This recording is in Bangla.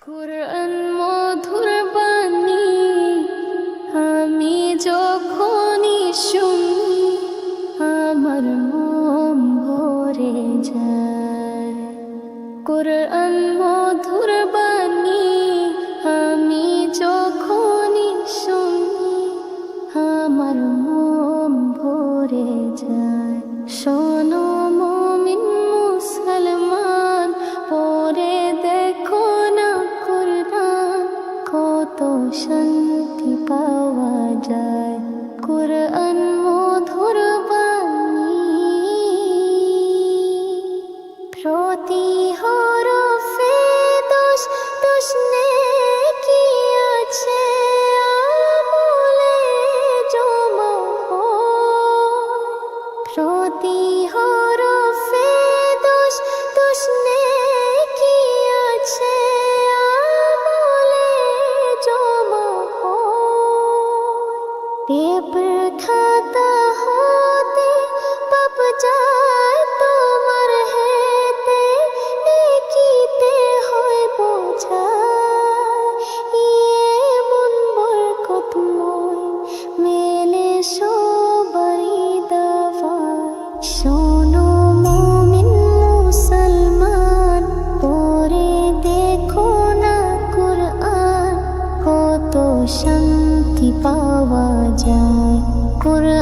কুরআন মধুর বাণী আমি যখনই শুনি আমার মন ভরে যায়। কুরআন মধুর বাণী আমি যখনই শুনি আমার মন ভরে যায়। শোনো মুমিন মুসলমান, পড়ে দেখো না কুরআন, কত শান্তি পাওয়া যায়। কুরআন মধুর বাণী, প্রতি হরফে দোষ দোষ নেকি আছে, আমলে জমা হয়। প্রতি হরফে দোষ দোষ নেকি আছে, আমলে জমা হয়। পেপার খাতা হতে পাপ যায় তোমার হেতে, নেকিতে হয় বোঝা। এমন বরকতময় মেলে সবারই দাওয়ায়। শোনো মুমিন মুসলমান, পড়ে দেখো না কুরআন, কত শান্তি পাওয়া যায়। কুরআন